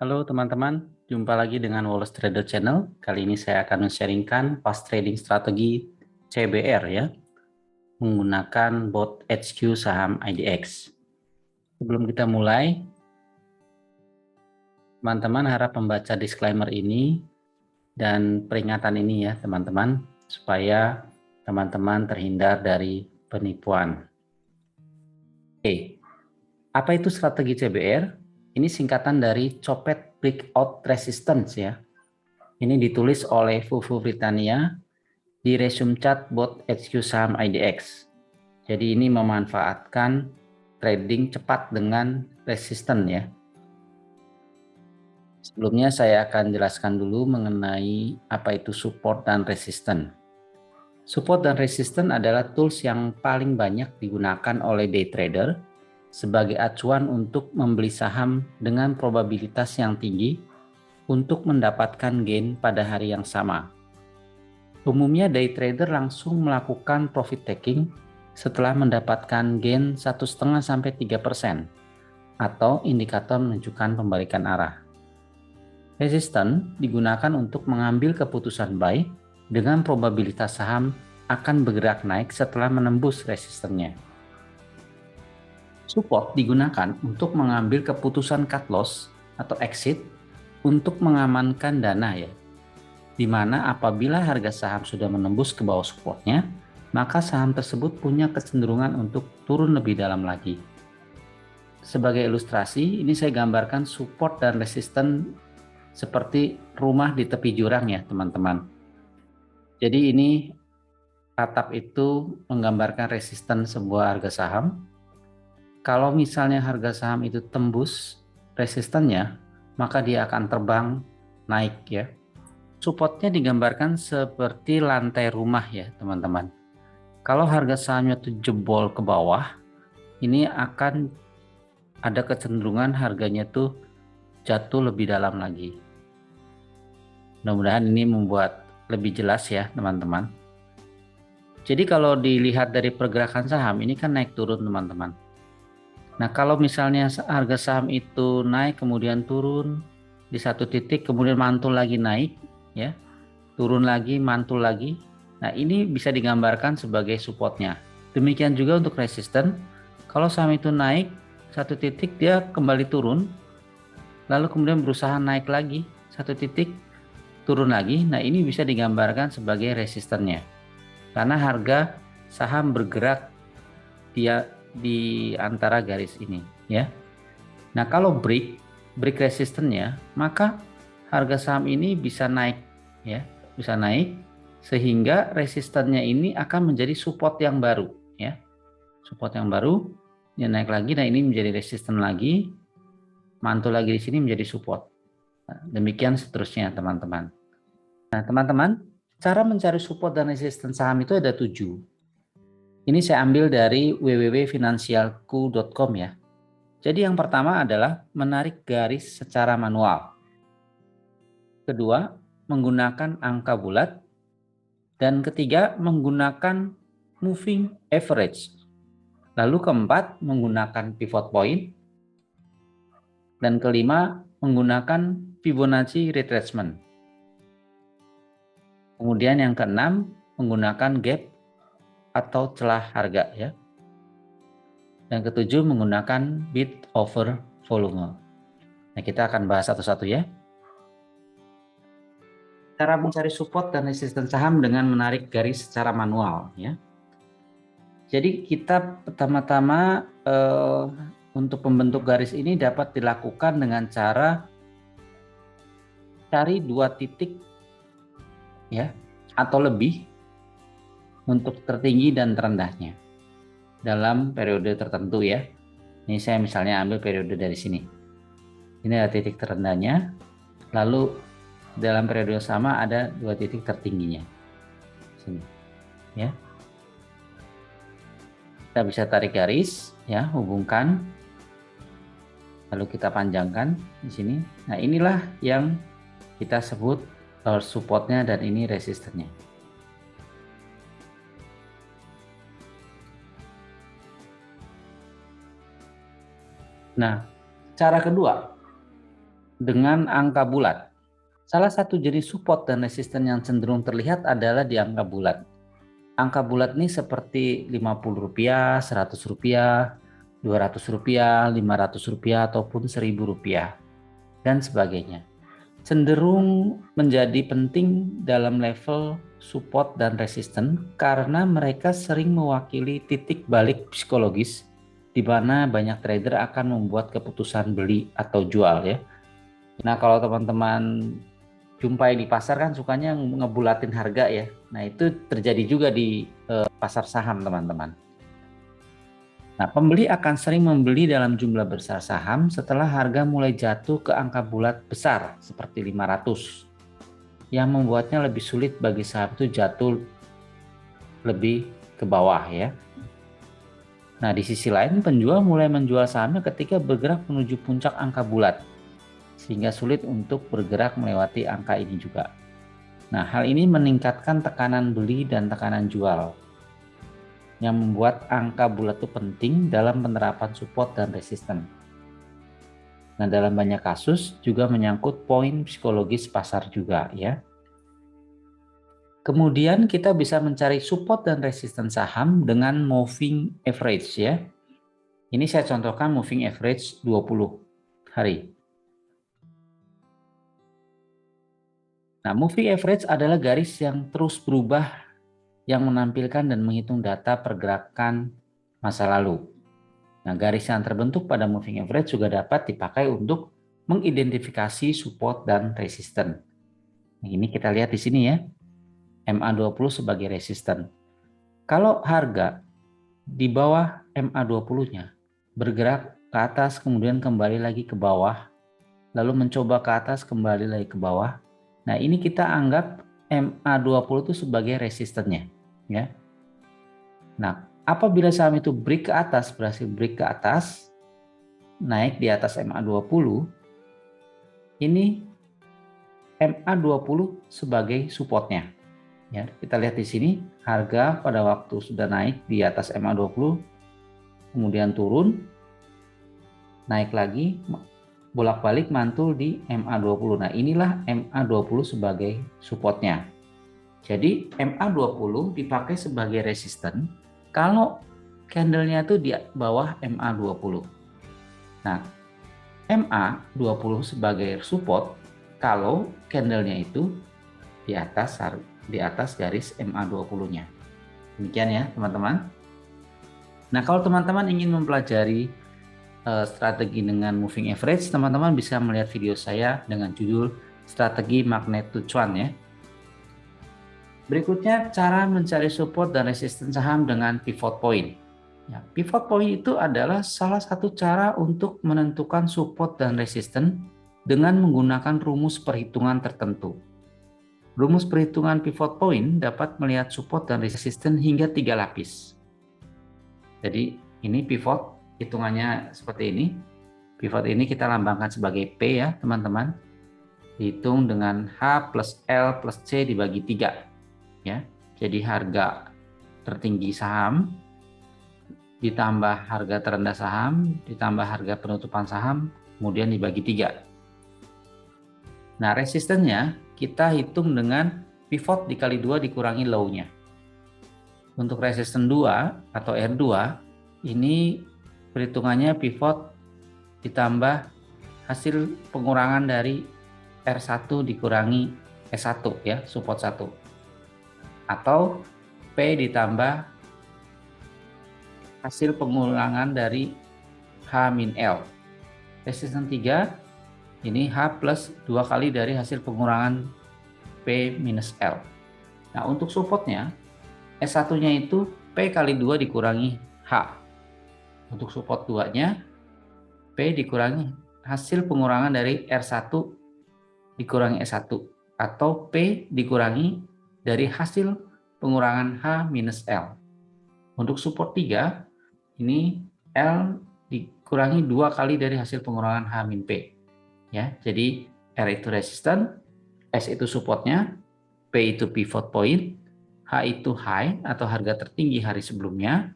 Halo teman-teman, jumpa lagi dengan Wallace Trader Channel. Kali ini saya akan men-sharingkan fast trading strategi CBR ya, menggunakan bot HQ saham IDX. Sebelum kita mulai, teman-teman harap membaca disclaimer ini dan peringatan ini ya teman-teman, supaya teman-teman terhindar dari penipuan. Oke, apa itu strategi CBR? Ini singkatan dari Copet Breakout Resistance ya. Ini ditulis oleh Fufu Britania di resume chart bot HQ saham IDX. Jadi ini memanfaatkan trading cepat dengan resisten ya. Sebelumnya saya akan jelaskan dulu mengenai apa itu support dan resisten. Support dan resisten adalah tools yang paling banyak digunakan oleh day trader sebagai acuan untuk membeli saham dengan probabilitas yang tinggi untuk mendapatkan gain pada hari yang sama. Umumnya day trader langsung melakukan profit taking setelah mendapatkan gain 1,5–3% atau indikator menunjukkan pembalikan arah. Resisten digunakan untuk mengambil keputusan buy dengan probabilitas saham akan bergerak naik setelah menembus resistennya. Support digunakan untuk mengambil keputusan cut loss atau exit untuk mengamankan dana ya, di mana apabila harga saham sudah menembus ke bawah supportnya, maka saham tersebut punya kecenderungan untuk turun lebih dalam lagi. Sebagai ilustrasi, ini saya gambarkan support dan resisten seperti rumah di tepi jurang ya teman-teman. Jadi ini atap itu menggambarkan resisten sebuah harga saham. Kalau misalnya harga saham itu tembus resistennya, maka dia akan terbang naik ya. Supportnya digambarkan seperti lantai rumah ya teman-teman. Kalau harga sahamnya itu jebol ke bawah, ini akan ada kecenderungan harganya tuh jatuh lebih dalam lagi. Mudah-mudahan ini membuat lebih jelas ya teman-teman. Jadi kalau dilihat dari pergerakan saham ini kan naik turun teman-teman. Nah kalau misalnya harga saham itu naik kemudian turun di satu titik kemudian mantul lagi naik ya, turun lagi mantul lagi. Nah ini bisa digambarkan sebagai supportnya. Demikian juga untuk resisten. Kalau saham itu naik satu titik dia kembali turun, lalu kemudian berusaha naik lagi satu titik, turun lagi. Nah ini bisa digambarkan sebagai resistennya. Karena harga saham bergerak dia di antara garis ini ya. Nah kalau break resistennya, maka harga saham ini bisa naik ya, bisa naik sehingga resistennya ini akan menjadi support yang baru ya. Support yang baru dia naik lagi, nah ini menjadi resisten lagi, mantul lagi di sini menjadi support. Nah, demikian seterusnya teman-teman. Nah teman-teman, cara mencari support dan resisten saham itu ada 7. Ini saya ambil dari www.finansialku.com ya. Jadi yang pertama adalah menarik garis secara manual. Kedua, menggunakan angka bulat. Dan ketiga, menggunakan moving average. Lalu keempat, menggunakan pivot point. Dan kelima, menggunakan Fibonacci retracement. Kemudian yang keenam, menggunakan gap atau celah harga ya. Dan ketujuh, menggunakan bid over volume. Nah, kita akan bahas satu-satu ya. Cara mencari support dan resisten saham dengan menarik garis secara manual ya. Jadi kita pertama-tama untuk pembentuk garis ini dapat dilakukan dengan cara cari 2 titik ya atau lebih untuk tertinggi dan terendahnya dalam periode tertentu ya. Ini saya misalnya ambil periode dari sini. Ini ada titik terendahnya, lalu dalam periode yang sama ada 2 titik tertingginya. Sini ya. Kita bisa tarik garis ya, hubungkan. Lalu kita panjangkan di sini. Nah, inilah yang kita sebut supportnya dan ini resistennya. Nah, cara kedua, dengan angka bulat. Salah satu jenis support dan resisten yang cenderung terlihat adalah di angka bulat. Angka bulat ini seperti Rp50, Rp100, Rp200, Rp500, ataupun Rp1.000 dan sebagainya. Cenderung menjadi penting dalam level support dan resisten karena mereka sering mewakili titik balik psikologis di mana banyak trader akan membuat keputusan beli atau jual ya. Nah, kalau teman-teman jumpai di pasar kan sukanya ngebulatin harga ya. Nah, itu terjadi juga di pasar saham, teman-teman. Nah, pembeli akan sering membeli dalam jumlah besar saham setelah harga mulai jatuh ke angka bulat besar seperti 500 yang membuatnya lebih sulit bagi saham itu jatuh lebih ke bawah ya. Nah, di sisi lain penjual mulai menjual sahamnya ketika bergerak menuju puncak angka bulat sehingga sulit untuk bergerak melewati angka ini juga. Nah, hal ini meningkatkan tekanan beli dan tekanan jual yang membuat angka bulat itu penting dalam penerapan support dan resisten. Nah, dalam banyak kasus juga menyangkut poin psikologis pasar juga ya. Kemudian kita bisa mencari support dan resisten saham dengan moving average ya. Ini saya contohkan moving average 20 hari. Nah, moving average adalah garis yang terus berubah yang menampilkan dan menghitung data pergerakan masa lalu. Nah, garis yang terbentuk pada moving average juga dapat dipakai untuk mengidentifikasi support dan resisten. Nah, ini kita lihat di sini ya, MA20 sebagai resisten. Kalau harga di bawah MA20-nya bergerak ke atas kemudian kembali lagi ke bawah, lalu mencoba ke atas kembali lagi ke bawah. Nah, ini kita anggap MA20 itu sebagai resistennya ya. Nah, apabila saham itu break ke atas, berhasil break ke atas, naik di atas MA20, ini MA20 sebagai supportnya. Ya, kita lihat di sini harga pada waktu sudah naik di atas MA20, kemudian turun, naik lagi, bolak-balik mantul di MA20. Nah, inilah MA20 sebagai supportnya. Jadi MA20 dipakai sebagai resisten kalau candlenya itu di bawah MA20. Nah, MA20 sebagai support kalau candlenya itu di atas garis MA20-nya. Demikian ya, teman-teman. Nah, kalau teman-teman ingin mempelajari strategi dengan moving average, teman-teman bisa melihat video saya dengan judul Strategi Magnitude Cuan ya. Berikutnya cara mencari support dan resisten saham dengan pivot point. Ya, pivot point itu adalah salah satu cara untuk menentukan support dan resisten dengan menggunakan rumus perhitungan tertentu. Rumus perhitungan pivot point dapat melihat support dan resisten hingga 3 lapis. Jadi ini pivot, hitungannya seperti ini. Pivot ini kita lambangkan sebagai P ya teman-teman. Dihitung dengan H plus L plus C dibagi 3 ya. Jadi harga tertinggi saham ditambah harga terendah saham ditambah harga penutupan saham kemudian dibagi 3. Nah, resistennya kita hitung dengan pivot dikali 2 dikurangi low-nya. Untuk resisten 2 atau R2 ini perhitungannya pivot ditambah hasil pengurangan dari R1 dikurangi S1 ya, support 1. Atau P ditambah hasil pengurangan dari H-L. Resisten 3 ini H plus 2 kali dari hasil pengurangan P minus L. Nah, untuk supportnya S1-nya itu P kali 2 dikurangi H. Untuk support 2-nya P dikurangi hasil pengurangan dari R1 dikurangi S1 atau P dikurangi dari hasil pengurangan H minus L. Untuk support 3 ini L dikurangi 2 kali dari hasil pengurangan H min P. Ya, jadi R itu resisten, S itu supportnya, P itu pivot point, H itu high atau harga tertinggi hari sebelumnya,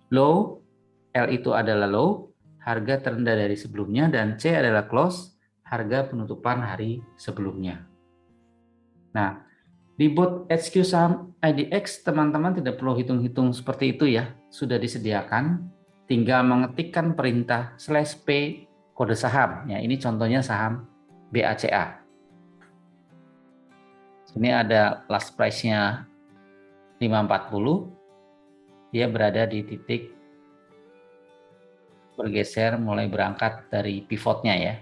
low, L itu adalah low, harga terendah dari sebelumnya, dan C adalah close, harga penutupan hari sebelumnya. Nah, di bot HQ saham IDX teman-teman tidak perlu hitung-hitung seperti itu ya, sudah disediakan, tinggal mengetikkan perintah /P kode saham. Ya, ini contohnya saham BACA. Ini ada last price-nya 540, dia berada di titik bergeser mulai berangkat dari pivotnya ya.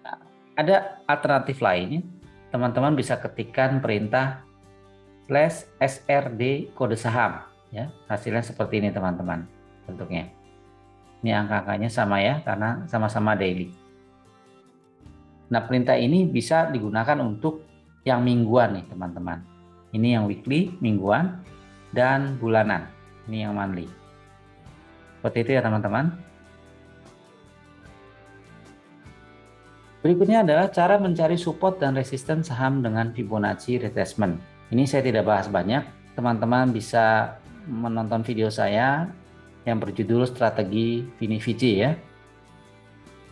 Nah, ada alternatif lain, teman-teman bisa ketikkan perintah /SRD kode saham ya. Hasilnya seperti ini teman-teman bentuknya. Ini angka-angkanya sama ya karena sama-sama daily. Nah, perintah ini bisa digunakan untuk yang mingguan nih teman-teman. Ini yang weekly, mingguan, dan bulanan. Ini yang monthly. Seperti itu ya teman-teman. Berikutnya adalah cara mencari support dan resisten saham dengan Fibonacci retracement. Ini saya tidak bahas banyak. Teman-teman bisa menonton video saya yang berjudul Strategi Vini-Vici ya.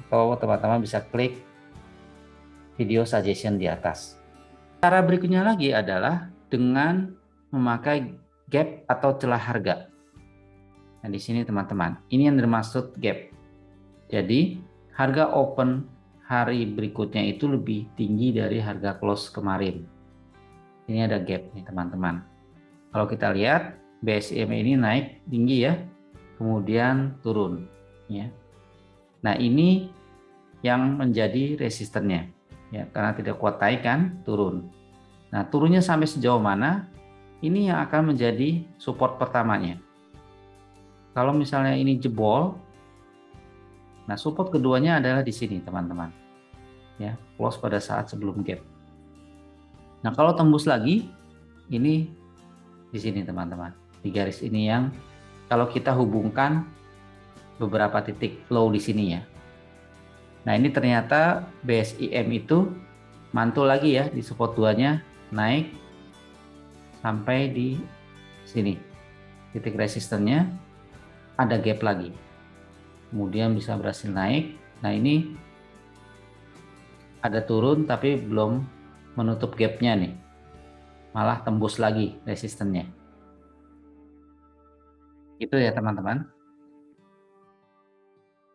Atau teman-teman bisa klik video suggestion di atas. Cara berikutnya lagi adalah dengan memakai gap atau celah harga. Nah, di sini teman-teman, ini yang dimaksud gap. Jadi, harga open hari berikutnya itu lebih tinggi dari harga close kemarin. Ini ada gap nih teman-teman. Kalau kita lihat, BSIM ini naik tinggi ya, kemudian turun ya. Nah, ini yang menjadi resistennya. Ya, karena tidak kuat naik kan, turun. Nah, turunnya sampai sejauh mana? Ini yang akan menjadi support pertamanya. Kalau misalnya ini jebol, nah support keduanya adalah di sini teman-teman. Ya, close pada saat sebelum gap. Nah, kalau tembus lagi, ini di sini teman-teman. Di garis ini yang kalau kita hubungkan beberapa titik low di sini ya. Nah, ini ternyata BSIM itu mantul lagi ya di support 2-nya, naik sampai di sini. Titik resistennya ada gap lagi. Kemudian bisa berhasil naik. Nah, ini ada turun tapi belum menutup gapnya nih. Malah tembus lagi resistennya. Itu ya teman-teman.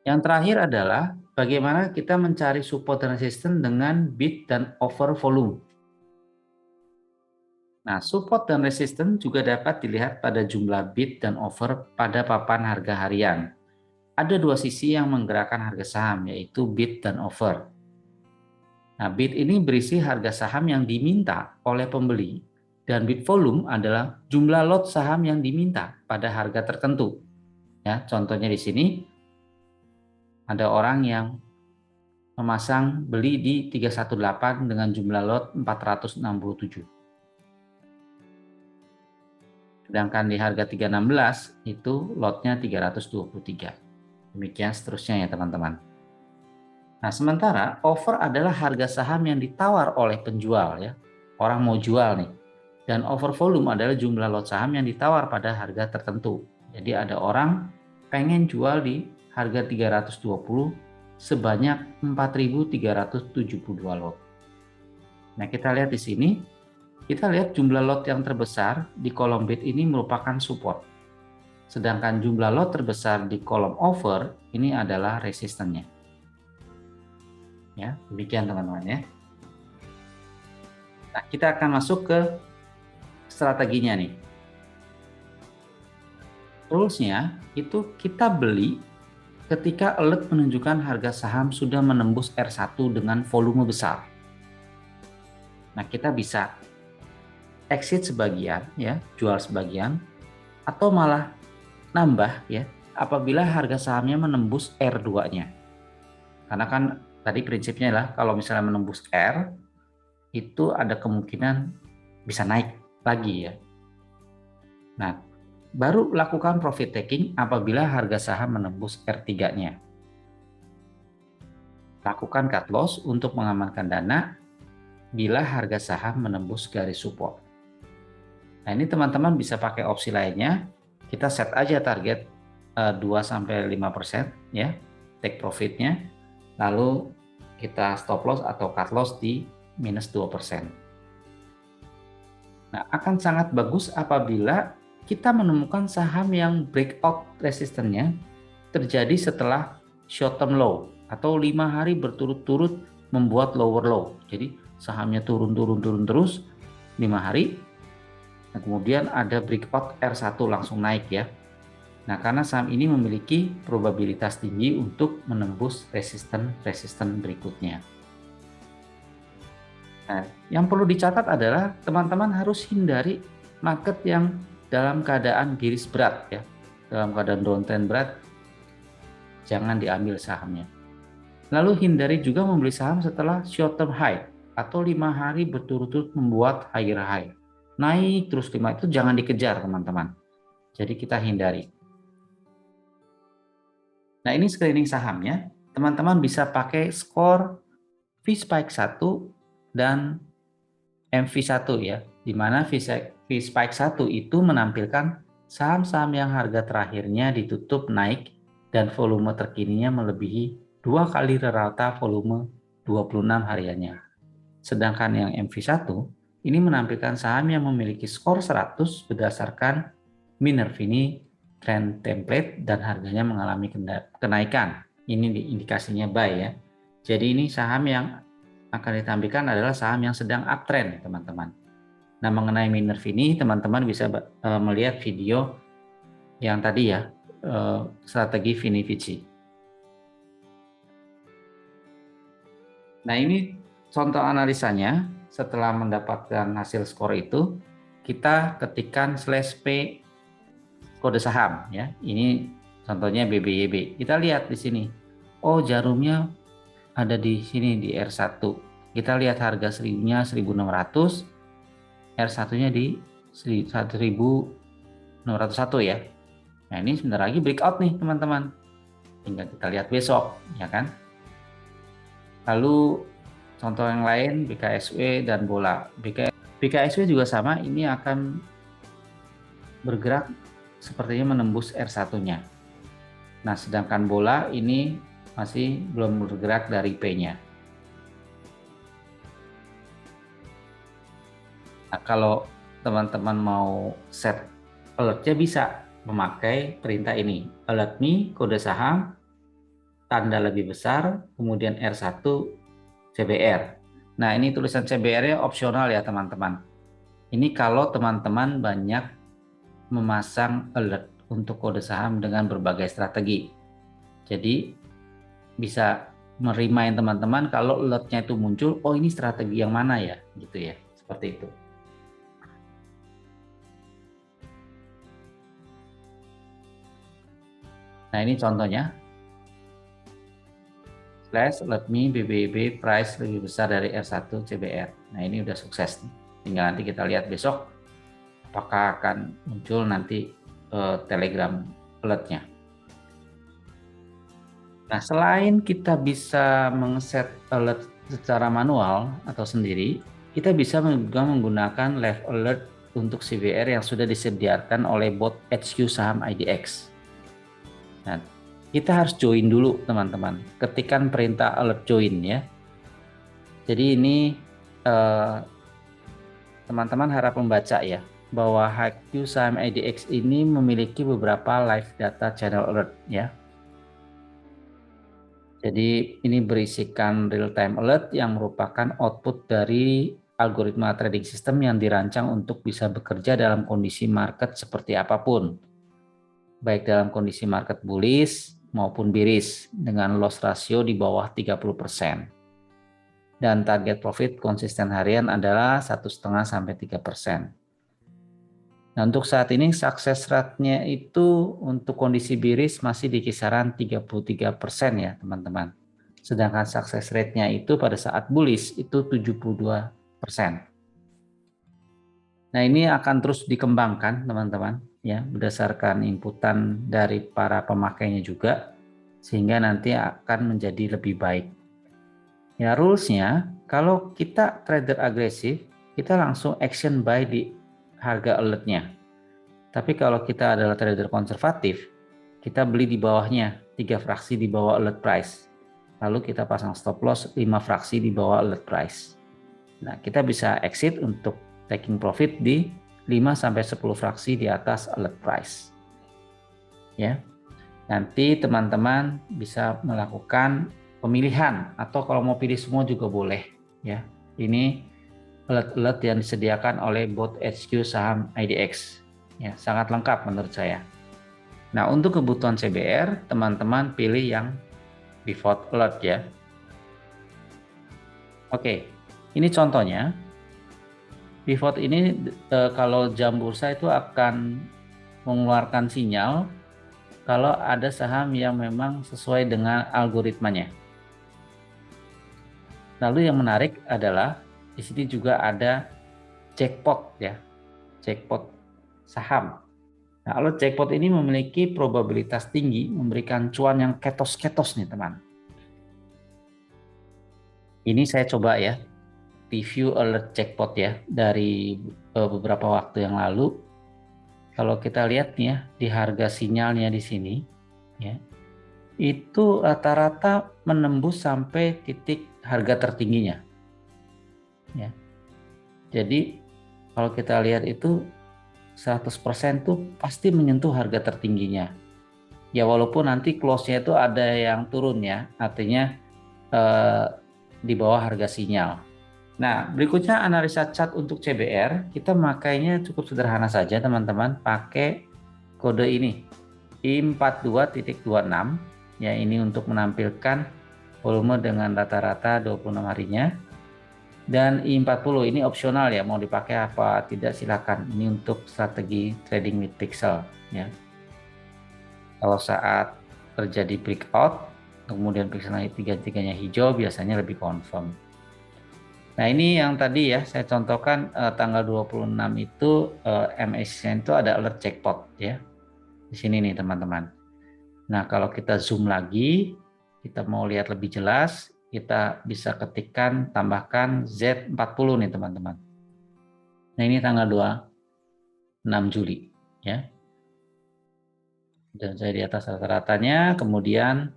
Yang terakhir adalah bagaimana kita mencari support dan resisten dengan bid dan offer volume. Nah, support dan resisten juga dapat dilihat pada jumlah bid dan offer pada papan harga harian. Ada dua sisi yang menggerakkan harga saham, yaitu bid dan offer. Nah, bid ini berisi harga saham yang diminta oleh pembeli, dan bid volume adalah jumlah lot saham yang diminta pada harga tertentu. Ya, contohnya di sini ada orang yang memasang beli di 318 dengan jumlah lot 467. Sedangkan di harga 316 itu lotnya 323. Demikian seterusnya ya teman-teman. Nah, sementara offer adalah harga saham yang ditawar oleh penjual ya. Orang mau jual nih. Dan over volume adalah jumlah lot saham yang ditawar pada harga tertentu. Jadi ada orang pengen jual di harga 320 sebanyak 4.372 lot. Nah, kita lihat di sini, kita lihat jumlah lot yang terbesar di kolom bid ini merupakan support. Sedangkan jumlah lot terbesar di kolom offer ini adalah resistennya. Ya, demikian teman-teman ya. Nah, kita akan masuk ke strateginya nih. Rulesnya itu kita beli ketika alert menunjukkan harga saham sudah menembus R1 dengan volume besar. Nah, kita bisa exit sebagian ya, jual sebagian, atau malah nambah ya apabila harga sahamnya menembus R2-nya. Karena kan tadi prinsipnya lah kalau misalnya menembus R itu ada kemungkinan bisa naik lagi ya. Nah, baru lakukan profit taking apabila harga saham menembus R3-nya. Lakukan cut loss untuk mengamankan dana bila harga saham menembus garis support. Nah, ini teman-teman bisa pakai opsi lainnya. Kita set aja target 2-5% ya, take profitnya. lalu kita stop loss atau cut loss di minus 2%. Nah, akan sangat bagus apabila kita menemukan saham yang breakout resistennya terjadi setelah short term low atau 5 hari berturut-turut membuat lower low. Jadi sahamnya turun terus 5 hari. Nah, kemudian ada breakout R1 langsung naik ya. Nah, karena saham ini memiliki probabilitas tinggi untuk menembus resisten berikutnya. Nah, yang perlu dicatat adalah teman-teman harus hindari market yang dalam keadaan bearish berat ya. Dalam keadaan downtrend berat, jangan diambil sahamnya. Lalu hindari juga membeli saham setelah short term high atau 5 hari berturut-turut membuat higher high. Naik terus 5 itu jangan dikejar teman-teman. Jadi kita hindari. Nah, ini screening sahamnya. Teman-teman bisa pakai skor V-Spike 1 dan MV1 ya. Di mana V-Spike 1 itu menampilkan saham-saham yang harga terakhirnya ditutup naik dan volume terkininya melebihi 2 kali rata volume 26 hariannya. Sedangkan yang MV1 ini menampilkan saham yang memiliki skor 100 berdasarkan Minervini trend template dan harganya mengalami kenaikan. Ini indikasinya buy ya. Jadi ini saham yang akan ditampilkan adalah saham yang sedang uptrend teman-teman. Nah, mengenai Minervini teman-teman bisa melihat video yang tadi ya, strategi Vini Vici. Nah, ini contoh analisanya. Setelah mendapatkan hasil skor itu, kita ketikkan /P kode saham ya. Ini contohnya BBYB. Kita lihat di sini. Oh, jarumnya ada di sini di R1. Kita lihat harga serinya 1.600, R1-nya di 1.601 ya. Nah, ini sebentar lagi breakout nih teman-teman. Tinggal kita lihat besok ya kan. Lalu contoh yang lain BKSW dan bola. BKSW juga sama, ini akan bergerak sepertinya menembus R1-nya. Nah, sedangkan bola ini masih belum bergerak dari P-nya. Nah, kalau teman-teman mau set alertnya bisa memakai perintah ini. Alert me, kode saham, tanda lebih besar, kemudian R1 CBR. Nah, ini tulisan CBR-nya opsional ya teman-teman. Ini kalau teman-teman banyak memasang alert untuk kode saham dengan berbagai strategi. Jadi bisa merimain teman-teman kalau alertnya itu muncul, oh ini strategi yang mana ya, gitu ya, seperti itu. Nah, ini contohnya. Let me BBB price lebih besar dari R1 CBR. Nah, ini udah sukses nih. Tinggal nanti kita lihat besok apakah akan muncul nanti Telegram alertnya. Nah, selain kita bisa mengset alert secara manual atau sendiri, kita bisa juga menggunakan live alert untuk CBR yang sudah disediakan oleh bot HQ Saham IDX. Nah, kita harus join dulu teman-teman. Ketikkan perintah alert join ya. Jadi ini teman-teman harap membaca ya, bahwa HQ Saham IDX ini memiliki beberapa live data channel alert ya. Jadi ini berisikan real time alert yang merupakan output dari algoritma trading system yang dirancang untuk bisa bekerja dalam kondisi market seperti apapun. Baik dalam kondisi market bullish maupun bearish dengan loss ratio di bawah 30%. Dan target profit konsisten harian adalah 1,5 sampai 3%. Nah, untuk saat ini success rate-nya itu untuk kondisi bearish masih di kisaran 33% ya teman-teman. Sedangkan success rate-nya itu pada saat bullish itu 72%. Nah, ini akan terus dikembangkan teman-teman ya, berdasarkan inputan dari para pemakainya juga, sehingga nanti akan menjadi lebih baik. Ya, rules-nya kalau kita trader agresif, kita langsung action buy di harga alertnya. Tapi kalau kita adalah trader konservatif, kita beli di bawahnya, 3 fraksi di bawah alert price. lalu kita pasang stop loss 5 fraksi di bawah alert price. Nah, kita bisa exit untuk taking profit di 5-10 fraksi di atas alert price. Ya. Nanti teman-teman bisa melakukan pemilihan atau kalau mau pilih semua juga boleh, ya. Ini alert-alert yang disediakan oleh bot HQ saham IDX. Ya, sangat lengkap menurut saya. Nah, untuk kebutuhan CBR, teman-teman pilih yang default alert ya. Oke, ini contohnya. Default ini kalau jam bursa itu akan mengeluarkan sinyal kalau ada saham yang memang sesuai dengan algoritmanya. Lalu yang menarik adalah di sini juga ada jackpot ya, jackpot saham. Nah, kalau jackpot ini memiliki probabilitas tinggi memberikan cuan yang ketos-ketos nih teman. Ini saya coba ya, review alert jackpot ya dari beberapa waktu yang lalu. Kalau kita lihat nih ya, di harga sinyalnya di sini, ya, itu rata-rata menembus sampai titik harga tertingginya. Ya. Jadi kalau kita lihat itu 100% tuh pasti menyentuh harga tertingginya. Ya walaupun nanti close-nya itu ada yang turun ya, artinya di bawah harga sinyal. Nah, berikutnya analisa chart untuk CBR, kita makainya cukup sederhana saja teman-teman, pakai kode ini, I42.26, ya ini untuk menampilkan volume dengan rata-rata 26 harinya. Dan I40 ini opsional ya, mau dipakai apa tidak silakan. Ini untuk strategi trading with pixel ya. Kalau saat terjadi breakout, kemudian pixelnya tiga-tiganya hijau, biasanya lebih confirm. Nah ini yang tadi ya saya contohkan tanggal 26 itu MACD itu ada alert jackpot ya. Di sini nih teman-teman. Nah kalau kita zoom lagi, kita mau lihat lebih jelas, kita bisa ketikkan tambahkan Z40 nih teman-teman. Nah ini tanggal 26 Juli ya. Dan saya di atas rata-ratanya, kemudian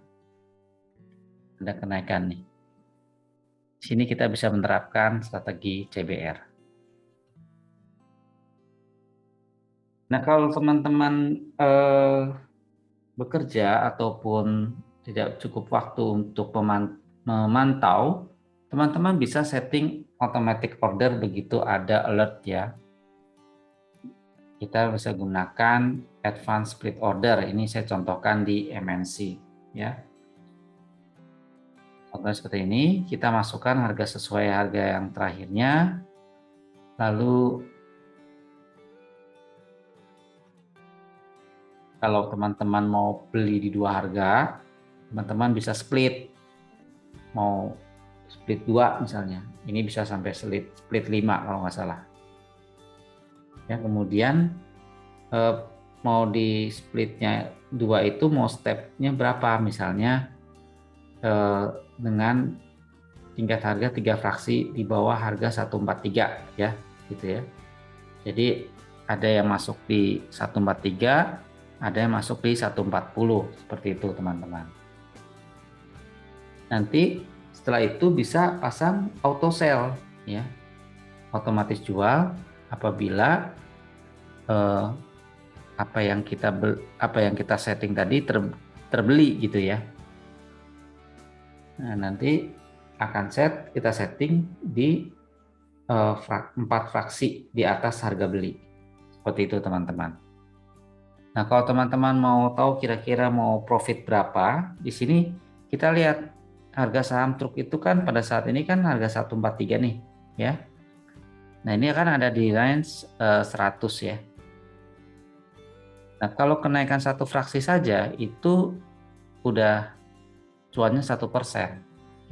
ada kenaikan nih. Sini kita bisa menerapkan strategi CBR. Nah, kalau teman-teman bekerja ataupun tidak cukup waktu untuk memantau, teman-teman bisa setting automatic order begitu ada alert ya. Kita bisa gunakan advanced split order. Ini saya contohkan di MNC ya. Contohnya seperti ini, kita masukkan harga sesuai harga yang terakhirnya, lalu kalau teman-teman mau beli di dua harga, teman-teman bisa split, mau split 2 misalnya, ini bisa sampai split 5 kalau nggak salah. Ya, kemudian mau di splitnya 2 itu mau stepnya berapa, misalnya dengan tingkat harga 3 fraksi di bawah harga 143 ya gitu ya. Jadi ada yang masuk di 143, ada yang masuk di 140 seperti itu teman-teman. Nanti setelah itu bisa pasang auto sell ya. Otomatis jual apabila apa yang kita setting tadi terbeli gitu ya. Nah, nanti akan kita setting di 4 fraksi di atas harga beli. Seperti itu teman-teman. Nah, kalau teman-teman mau tahu kira-kira mau profit berapa, di sini kita lihat harga saham truk itu kan pada saat ini kan harga 143 nih, ya. Nah, ini akan ada di range 100 ya. Nah, kalau kenaikan 1 fraksi saja itu udah cuannya 1%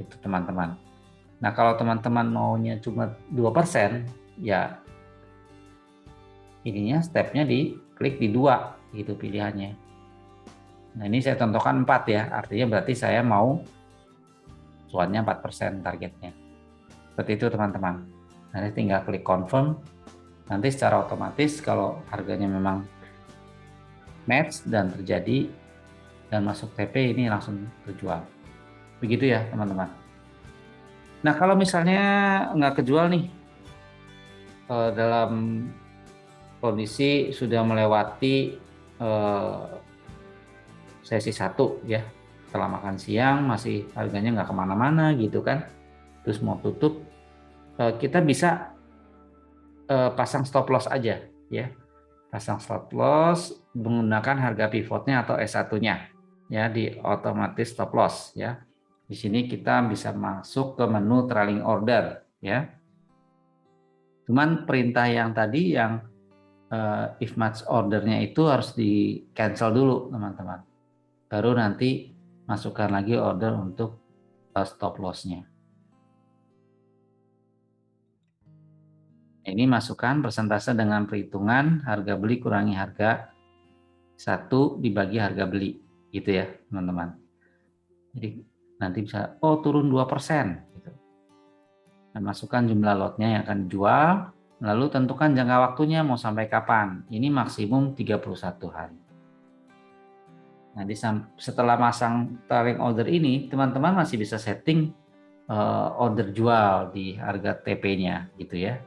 gitu teman-teman. Nah kalau teman-teman maunya cuma 2%, ya ininya stepnya klik di 2 gitu pilihannya. Nah ini saya contohkan 4 ya, artinya berarti saya mau cuannya 4% targetnya. Seperti itu teman-teman. Nanti tinggal klik confirm, nanti secara otomatis kalau harganya memang match dan terjadi dan masuk TP ini langsung terjual. Begitu ya teman-teman. Nah kalau misalnya nggak kejual nih, dalam kondisi sudah melewati sesi 1 ya, setelah makan siang masih harganya nggak kemana-mana gitu kan, terus mau tutup, kita bisa pasang stop loss aja ya, pasang stop loss menggunakan harga pivotnya atau S1-nya ya di otomatis stop loss ya. Di sini kita bisa masuk ke menu trailing order ya. Cuman perintah yang tadi yang if match ordernya itu harus di cancel dulu teman-teman. Baru nanti masukkan lagi order untuk stop loss-nya. Ini masukkan persentase dengan perhitungan harga beli kurangi harga 1 dibagi harga beli gitu ya teman-teman. Jadi nanti bisa turun 2% gitu. Dan masukkan jumlah lotnya yang akan dijual, lalu tentukan jangka waktunya mau sampai kapan. Ini maksimum 31 hari. Nah, setelah masang trailing order ini, teman-teman masih bisa setting order jual di harga TP-nya gitu ya.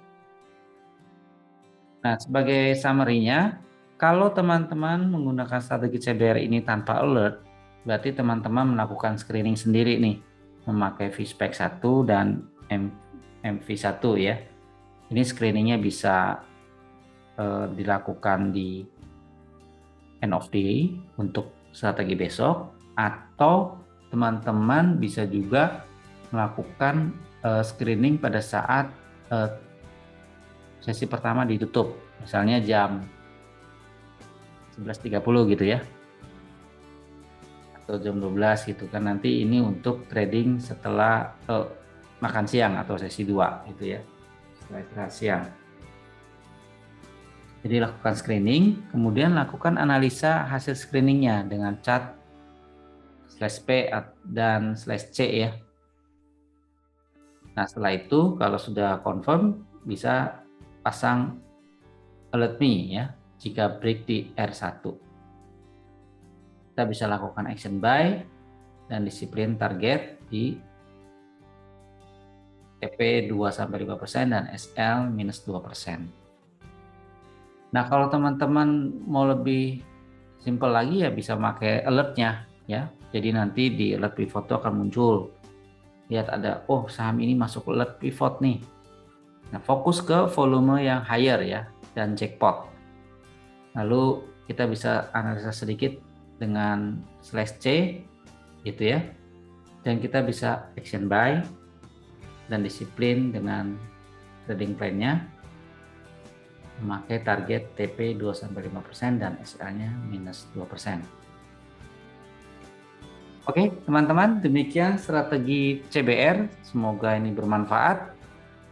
Nah, sebagai summary-nya, kalau teman-teman menggunakan strategi CBR ini tanpa alert, berarti teman-teman melakukan screening sendiri nih, memakai VSpec 1 dan MV1 ya. Ini screeningnya bisa dilakukan di end of day untuk strategi besok, atau teman-teman bisa juga melakukan screening pada saat sesi pertama ditutup, misalnya jam 11.30 gitu ya, atau jam 12 gitu kan, nanti ini untuk trading setelah makan siang atau sesi 2 gitu ya, setelah istirahat siang. Jadi lakukan screening, kemudian lakukan analisa hasil screeningnya dengan chart /P dan /C ya. Nah setelah itu kalau sudah confirm bisa pasang alert me ya jika break di R1. Kita bisa lakukan action buy dan disiplin target di TP 2-5% dan SL minus 2%. Nah kalau teman-teman mau lebih simple lagi ya bisa pakai alertnya ya. Jadi nanti di alert pivot itu akan muncul. Lihat ada, oh saham ini masuk alert pivot nih. Nah, fokus ke volume yang higher ya dan jackpot. Lalu kita bisa analisa sedikit dengan /C gitu ya. Dan kita bisa action buy dan disiplin dengan trading plan-nya memakai target TP 2-5% dan SL-nya minus 2%. Oke, teman-teman, demikian strategi CBR. Semoga ini bermanfaat.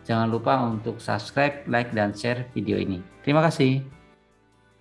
Jangan lupa untuk subscribe, like, dan share video ini. Terima kasih.